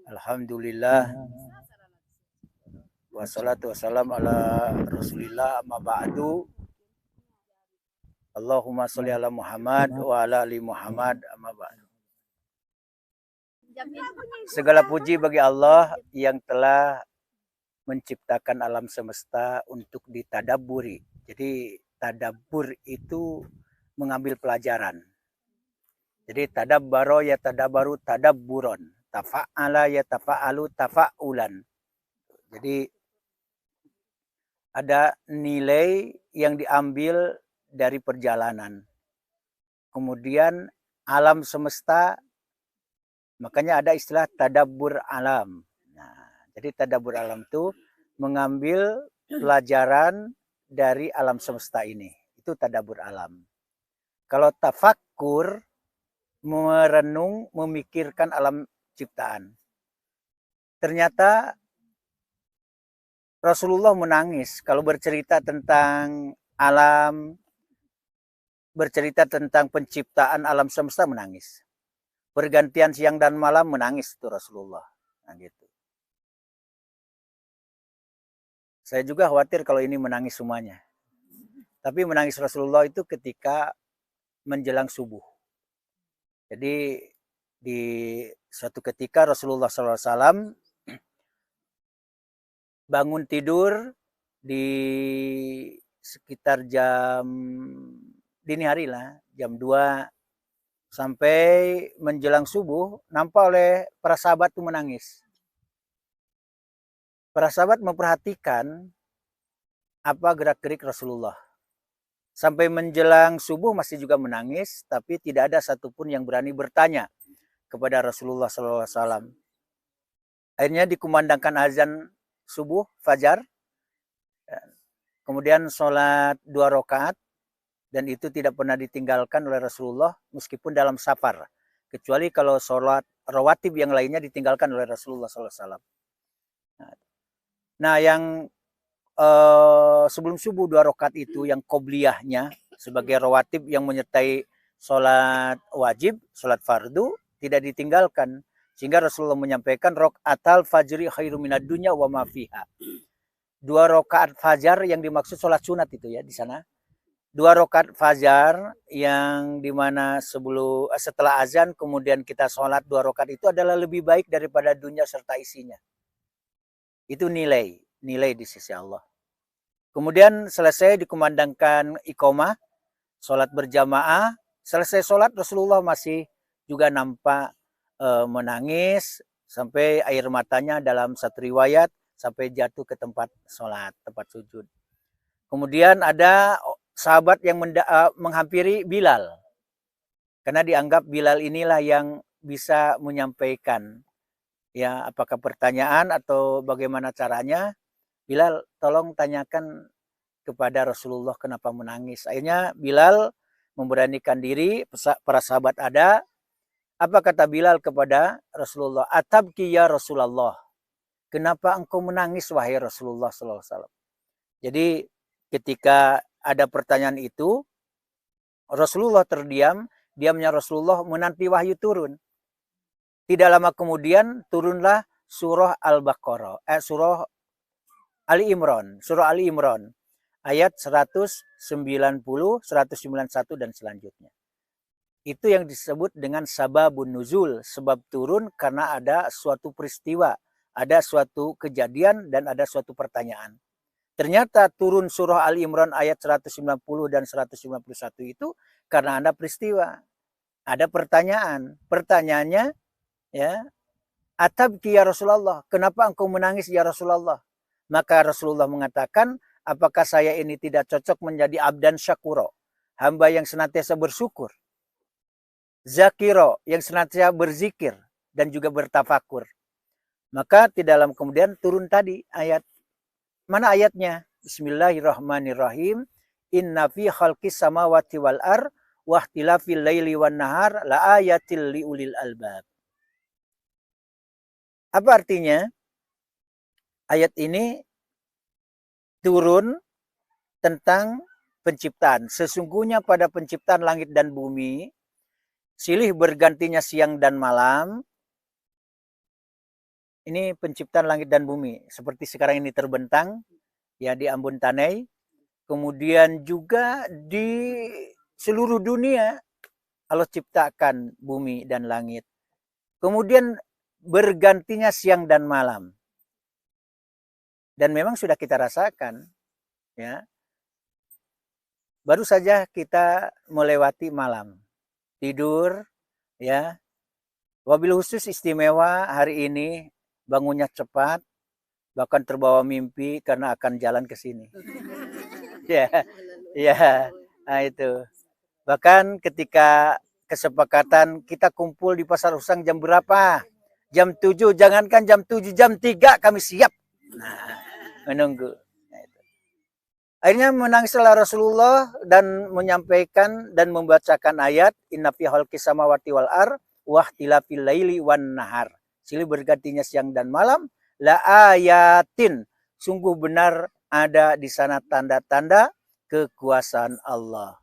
Alhamdulillah wassalatu wassalam ala Rasulillah amma ba'du. Allahumma sholli ala Muhammad wa ala ali Muhammad amma ba'du. Segala puji bagi Allah yang telah menciptakan alam semesta untuk ditadabburi. Jadi tadabbur itu mengambil pelajaran. Jadi tadabbaro ya tadabbaru tadabburon. Tafa'ala ya tafa'alu tafa'ulan. Jadi ada nilai yang diambil dari perjalanan. Kemudian alam semesta, makanya ada istilah tadabbur alam. Nah, jadi tadabbur alam itu mengambil pelajaran dari alam semesta ini. Itu tadabbur alam. Kalau tafakkur, merenung, memikirkan alam ciptaan. Ternyata Rasulullah menangis kalau bercerita tentang alam, bercerita tentang penciptaan alam semesta, menangis. Pergantian siang dan malam, menangis itu Rasulullah. Nah, gitu. Saya juga khawatir kalau ini menangis semuanya. Tapi menangis Rasulullah itu ketika menjelang subuh. Jadi di suatu ketika Rasulullah SAW bangun tidur di sekitar jam dini hari lah, jam 2 sampai menjelang subuh, nampak oleh para sahabat itu menangis. Para sahabat memperhatikan apa gerak-gerik Rasulullah. Sampai menjelang subuh masih juga menangis, tapi tidak ada satupun yang berani bertanya kepada Rasulullah SAW. Akhirnya dikumandangkan azan subuh, fajar, kemudian sholat 2 rakaat, dan itu tidak pernah ditinggalkan oleh Rasulullah meskipun dalam safar. Kecuali kalau sholat rawatib yang lainnya ditinggalkan oleh Rasulullah SAW. Nah, yang sebelum subuh 2 rakaat itu yang qobliyahnya sebagai rawatib yang menyertai sholat wajib, sholat fardu, tidak ditinggalkan. Sehingga Rasulullah menyampaikan rakaatal fajri khairum minad dunya wa ma fiha. 2 rakaat fajar yang dimaksud sholat sunat itu ya di sana. 2 rakaat fajar yang dimana setelah azan kemudian kita sholat 2 rakaat itu adalah lebih baik daripada dunia serta isinya. Itu nilai di sisi Allah. Kemudian selesai dikumandangkan iqamah, sholat berjamaah. Selesai sholat Rasulullah masih juga nampak menangis sampai air matanya dalam satu riwayat sampai jatuh ke tempat sholat, tempat sujud. Kemudian ada sahabat yang menghampiri Bilal. Karena dianggap Bilal inilah yang bisa menyampaikan ya apakah pertanyaan atau bagaimana caranya. Bilal, tolong tanyakan kepada Rasulullah kenapa menangis. Akhirnya Bilal memberanikan diri, para sahabat ada. Apa kata Bilal kepada Rasulullah? Atabki ya Rasulullah. Kenapa engkau menangis wahai Rasulullah SAW? Jadi ketika ada pertanyaan itu, Rasulullah terdiam, diamnya Rasulullah menanti wahyu turun. Tidak lama kemudian turunlah surah Al-Baqarah, surah Ali Imran, ayat 190, 191 dan selanjutnya. Itu yang disebut dengan sababun nuzul, sebab turun karena ada suatu peristiwa, ada suatu kejadian dan ada suatu pertanyaan. Ternyata turun surah Ali Imran ayat 190 dan 191 itu karena ada peristiwa, ada pertanyaan. Pertanyaannya ya, atabki ya Rasulullah, kenapa engkau menangis ya Rasulullah? Maka Rasulullah mengatakan, apakah saya ini tidak cocok menjadi abdan syakuro, hamba yang senantiasa bersyukur, zakiro, yang senantiasa berzikir dan juga bertafakur. Maka di dalam kemudian turun tadi ayat. Mana ayatnya? Bismillahirrahmanirrahim. Inna fi khalqis samawati wal ar wa ikhtilafil laili wan nahar la ayatil liulil albab. Apa artinya? Ayat ini turun tentang penciptaan. Sesungguhnya pada penciptaan langit dan bumi, silih bergantinya siang dan malam, Ini penciptaan langit dan bumi. Seperti sekarang ini terbentang ya di Ambon Tanai. Kemudian juga di seluruh dunia Allah ciptakan bumi dan langit. Kemudian bergantinya siang dan malam. Dan memang sudah kita rasakan, ya. Baru saja kita melewati malam. Tidur, ya. Wabil khusus istimewa hari ini bangunnya cepat, bahkan terbawa mimpi karena akan jalan ke sini. Ya, ya, nah itu. Bahkan ketika kesepakatan kita kumpul di Pasar Usang jam berapa? Jam 7, jangankan jam 7, jam 3 kami siap. Nah, menunggu. Nah, itu. Akhirnya menangislah Rasulullah dan menyampaikan dan membacakan ayat inna fi khalqis samawati wal ar wa ikhtilafil laili wan nahar. Silih bergantinya siang dan malam la ayatin. Sungguh benar ada di sana tanda-tanda kekuasaan Allah.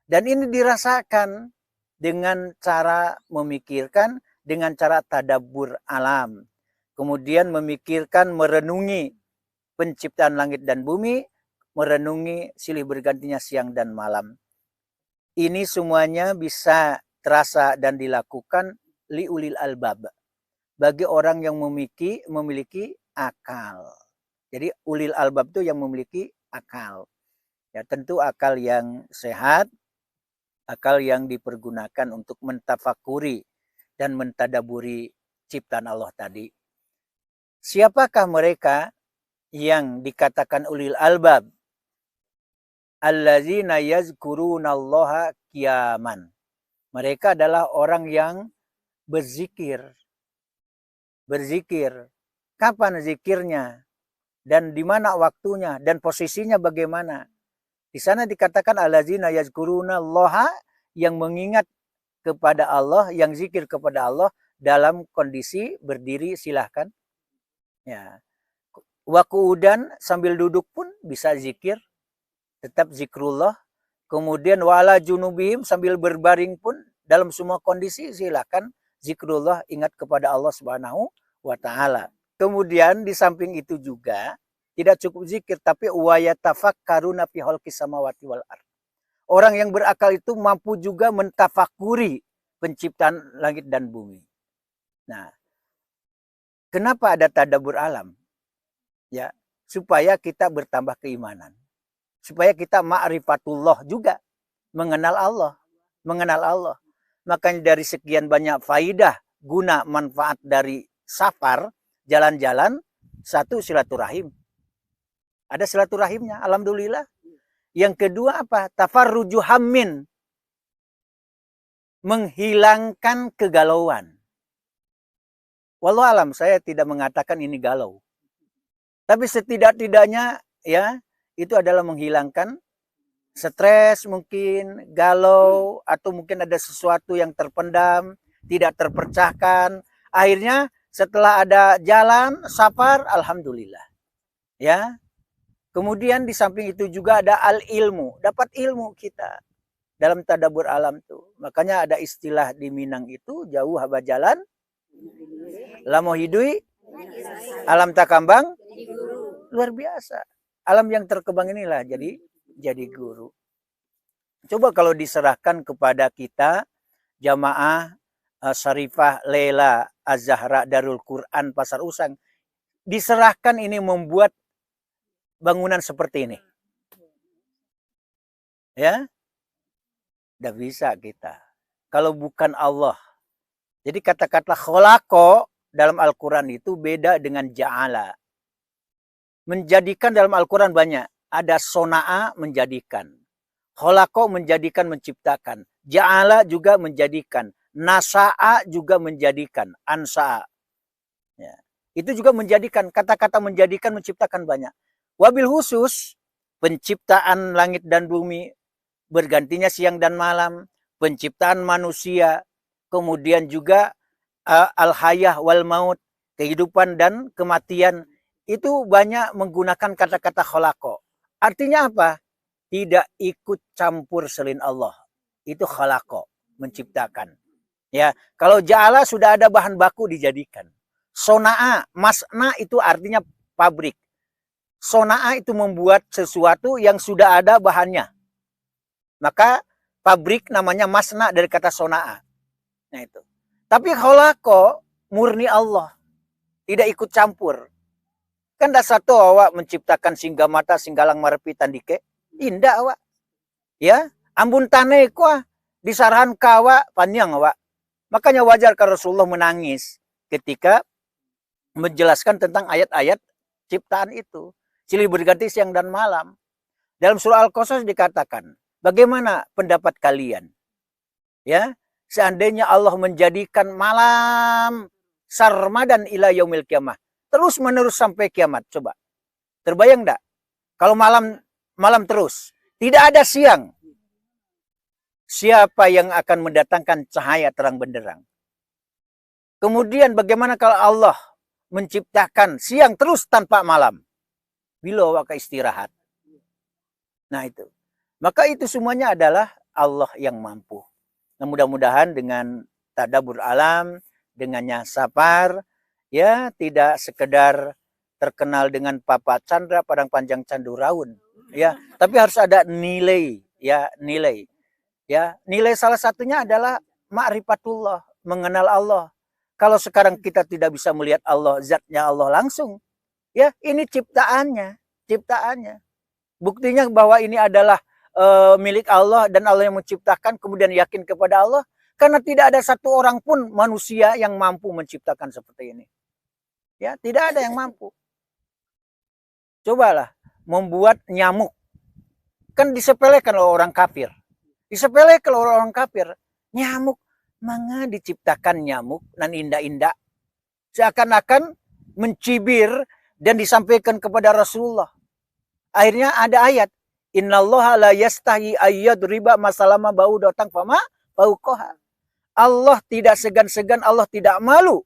Dan ini dirasakan dengan cara memikirkan, dengan cara tadabbur alam. Kemudian memikirkan, merenungi penciptaan langit dan bumi, merenungi silih bergantinya siang dan malam. Ini semuanya bisa terasa dan dilakukan liulil albab. Bagi orang yang memiliki akal. Jadi ulil albab itu yang memiliki akal. Ya, tentu akal yang sehat, akal yang dipergunakan untuk mentafakuri dan mentadaburi ciptaan Allah tadi. Siapakah mereka yang dikatakan ulil albab? Allazina yazkurunallaha qiyaman. Mereka adalah orang yang berzikir. Berzikir. Kapan zikirnya? Dan di mana waktunya? Dan posisinya bagaimana? Di sana dikatakan allazina yazkurunallaha, yang mengingat kepada Allah, yang zikir kepada Allah dalam kondisi berdiri, silahkan. Ya. Wa qu'udan, sambil duduk pun bisa zikir, tetap zikrullah. Kemudian wala junubihim, sambil berbaring pun dalam semua kondisi silahkan zikrullah, ingat kepada Allah Subhanahu wa taala. Kemudian di samping itu juga tidak cukup zikir, tapi wa yatafakkaruna fi khalqis samawati wal ardh. Orang yang berakal itu mampu juga mentafakuri penciptaan langit dan bumi. Nah, kenapa ada tadabbur alam? Ya, supaya kita bertambah keimanan. Supaya kita ma'rifatullah juga, mengenal Allah, mengenal Allah. Makanya dari sekian banyak faidah, guna, manfaat dari safar, jalan-jalan, satu silaturahim. Ada silaturahimnya, alhamdulillah. Yang kedua apa? Tafarruju hammin. Menghilangkan kegalauan. Wallahu alam, saya tidak mengatakan ini galau. Tapi setidak-tidaknya ya, itu adalah menghilangkan stres mungkin, galau, atau mungkin ada sesuatu yang terpendam, tidak terpecahkan. Akhirnya setelah ada jalan, safar, alhamdulillah. Ya. Kemudian di samping itu juga ada al-ilmu, dapat ilmu kita dalam tadabbur alam tuh. Makanya ada istilah di Minang itu, jauh haba jalan, lamo hidui, alam takambang, luar biasa. Alam yang terkembang inilah jadi guru. Coba kalau diserahkan kepada kita, jamaah Syarifah Lela Az-Zahra Darul Quran Pasar Usang, diserahkan ini membuat bangunan seperti ini. Ya, tidak bisa kita. Kalau bukan Allah. Jadi kata-kata kholako dalam Al-Quran itu beda dengan ja'ala. Menjadikan dalam Al-Quran banyak. Ada sona'a, menjadikan. Kholako, menjadikan, menciptakan. Ja'ala juga menjadikan. Nasa'a juga menjadikan. Ansa'a. Ya. Itu juga menjadikan. Kata-kata menjadikan, menciptakan banyak. Wabil khusus, penciptaan langit dan bumi, bergantinya siang dan malam, penciptaan manusia, kemudian juga al-hayah wal maut, kehidupan dan kematian, itu banyak menggunakan kata-kata kholako. Artinya apa? Tidak ikut campur selain Allah. Itu kholako, menciptakan. Ya, kalau ja'ala sudah ada bahan baku dijadikan. Sona'a, masna itu artinya pabrik. Sona'a itu membuat sesuatu yang sudah ada bahannya. Maka pabrik namanya masna dari kata sona'a. Nah itu. Tapi kholako murni Allah. Tidak ikut campur. Kan dah satu awak menciptakan singgah mata, singgalang marepi tandike. Indah awak. Ya, ambun tanah kuah disarahan kawa panjang awak. Makanya wajar kalau Rasulullah menangis ketika menjelaskan tentang ayat-ayat ciptaan itu. Silih berganti siang dan malam. Dalam surah Al-Qasas dikatakan, bagaimana pendapat kalian? Ya, seandainya Allah menjadikan malam sarmadan ila yaumil kiamah, terus menerus sampai kiamat. Coba. Terbayang enggak? Kalau malam terus, tidak ada siang. Siapa yang akan mendatangkan cahaya terang benderang? Kemudian bagaimana kalau Allah menciptakan siang terus tanpa malam? Bila waktu istirahat. Nah itu. Maka itu semuanya adalah Allah yang mampu. Nah mudah-mudahan dengan tadabbur alam, dengannya sapar, ya tidak sekedar terkenal dengan Papa Chandra Padang Panjang Canduraun, ya, tapi harus ada nilai, ya nilai, ya nilai salah satunya adalah ma'rifatullah, mengenal Allah. Kalau sekarang kita tidak bisa melihat Allah, zatnya Allah langsung, ya ini ciptaannya. Buktinya bahwa ini adalah milik Allah dan Allah yang menciptakan, kemudian yakin kepada Allah, karena tidak ada satu orang pun manusia yang mampu menciptakan seperti ini. Ya, tidak ada yang mampu. Cobalah membuat nyamuk. Kan disepelekan oleh orang kafir. Disepelekan oleh orang kafir. Nyamuk, manga diciptakan nyamuk dan indah-indah. Seakan-akan mencibir dan disampaikan kepada Rasulullah. Akhirnya ada ayat, innallaha la yastahi ayyadriba masalama bau datang fama fauqaha. Allah tidak segan-segan, Allah tidak malu.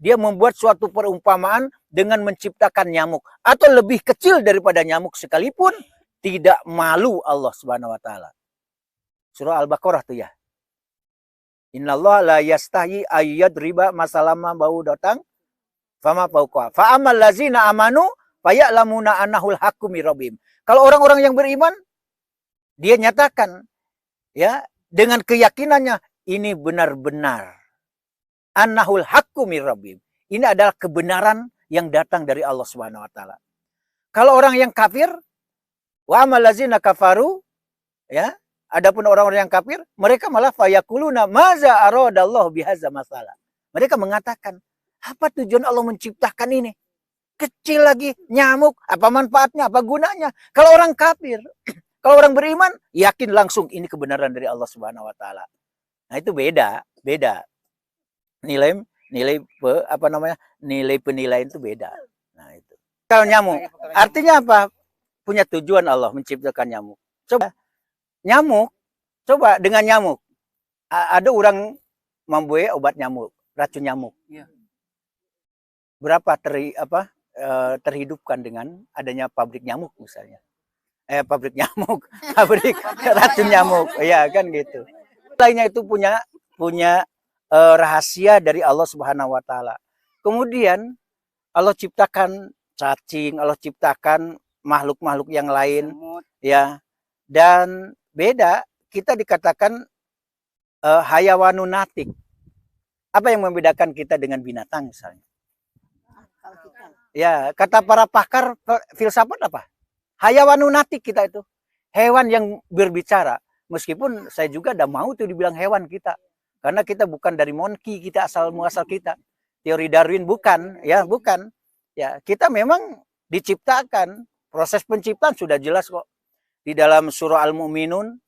Dia membuat suatu perumpamaan dengan menciptakan nyamuk atau lebih kecil daripada nyamuk sekalipun, tidak malu Allah Subhanahu wa taala. Surah Al-Baqarah tuh ya. Innallaha la yastahi ayyadriba masalama bau datang fama fauqaha. Fa amal lazina amanu faya'lamuna annahul haqqu mir rabbihim. Kalau orang-orang yang beriman, dia nyatakan ya dengan keyakinannya ini benar-benar annahul haqqu mir rabbihim. Ini adalah kebenaran yang datang dari Allah Subhanahu wa taala. Kalau orang yang kafir, wa amal lazina kafaru, ya, adapun orang-orang yang kafir, mereka malah fayaquluna maza aradallahu bihadza masalah. Mereka mengatakan, apa tujuan Allah menciptakan ini? Kecil lagi, nyamuk, apa manfaatnya, apa gunanya? Kalau orang kafir, kalau orang beriman, yakin langsung ini kebenaran dari Allah Subhanahu wa taala. Nah, itu beda. Nilai penilaian itu beda. Nah, itu. Kalau nyamuk, artinya apa? Punya tujuan Allah menciptakan nyamuk. Coba dengan nyamuk. Ada orang membuat obat nyamuk, racun nyamuk. Berapa terhidupkan dengan adanya pabrik nyamuk misalnya. Pabrik racun nyamuk. Ya kan gitu. Lainnya itu punya rahasia dari Allah Subhanahu wa taala. Kemudian Allah ciptakan cacing, Allah ciptakan makhluk-makhluk yang lain, ya. Dan beda, kita dikatakan hayawanun natik. Apa yang membedakan kita dengan binatang misalnya? Ya, kata para pakar filsafat apa? Hayawanun natik kita itu. Hewan yang berbicara. Meskipun saya juga tidak mau tuh dibilang hewan kita. Karena kita bukan dari monkey, kita muasal kita. Teori Darwin bukan, ya, bukan. Ya, kita memang diciptakan. Proses penciptaan sudah jelas kok. Di dalam surah Al-Mu'minun,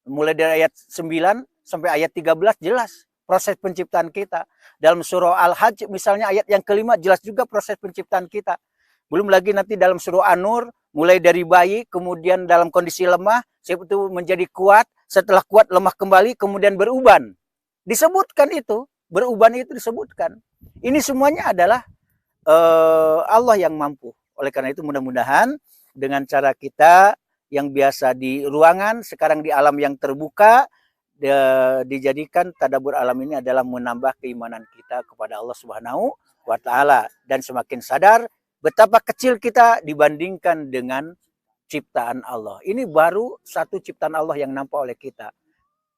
mulai dari ayat 9 sampai ayat 13 jelas proses penciptaan kita. Dalam surah Al-Hajj misalnya ayat yang kelima jelas juga proses penciptaan kita. Belum lagi nanti dalam surah An-Nur, mulai dari bayi, kemudian dalam kondisi lemah, itu menjadi kuat, setelah kuat lemah kembali, kemudian beruban. Disebutkan itu, beruban itu disebutkan. Ini semuanya adalah Allah yang mampu. Oleh karena itu mudah-mudahan dengan cara kita yang biasa di ruangan, sekarang di alam yang terbuka, dijadikan tadabbur alam ini adalah menambah keimanan kita kepada Allah Subhanahu wa taala dan semakin sadar betapa kecil kita dibandingkan dengan ciptaan Allah. Ini baru satu ciptaan Allah yang nampak oleh kita.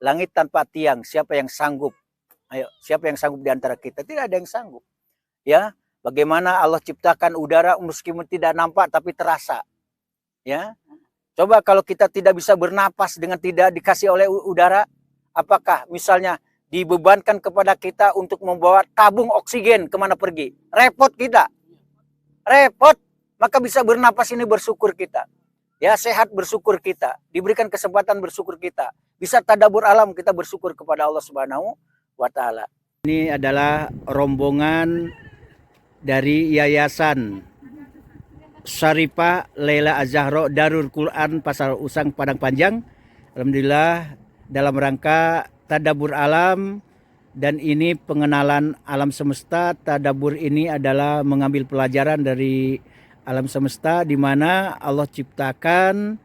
Langit tanpa tiang, siapa yang sanggup? Ayo, siapa yang sanggup di antara kita? Tidak ada yang sanggup. Ya, bagaimana Allah ciptakan udara meskipun tidak nampak tapi terasa. Ya. Coba kalau kita tidak bisa bernapas dengan tidak dikasih oleh udara, apakah misalnya dibebankan kepada kita untuk membawa tabung oksigen kemana pergi? Repot kita. Repot. Maka bisa bernapas ini bersyukur kita. Ya, sehat bersyukur kita. Diberikan kesempatan bersyukur kita. Bisa tadabbur alam kita bersyukur kepada Allah Subhanahu wa taala. Ini adalah rombongan dari Yayasan Syarifah Laila Az-Zahra Darul Quran Pasar Usang Padang Panjang. Alhamdulillah dalam rangka tadabbur alam, dan ini pengenalan alam semesta. Tadabbur ini adalah mengambil pelajaran dari alam semesta di mana Allah ciptakan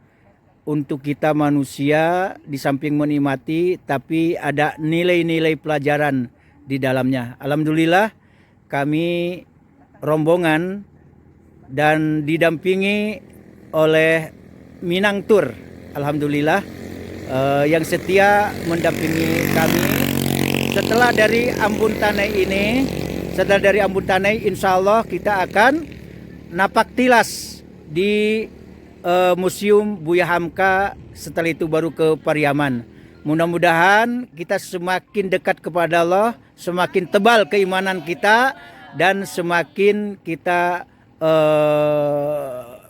untuk kita manusia, di samping menikmati tapi ada nilai-nilai pelajaran di dalamnya. Alhamdulillah kami rombongan dan didampingi oleh Minang Tour, alhamdulillah, yang setia mendampingi kami. Setelah dari Ambon Tanai ini, insya Allah kita akan napak tilas di Museum Buya Hamka. Setelah itu baru ke Pariaman. Mudah-mudahan kita semakin dekat kepada Allah, semakin tebal keimanan kita, dan semakin kita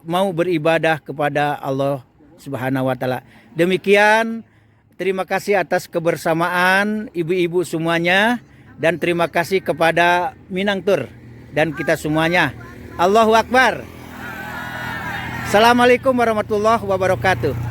mau beribadah kepada Allah Subhanahu wa taala. Demikian, terima kasih atas kebersamaan ibu-ibu semuanya, dan terima kasih kepada Minang Tour dan kita semuanya. Allahu Akbar. Assalamualaikum warahmatullahi wabarakatuh.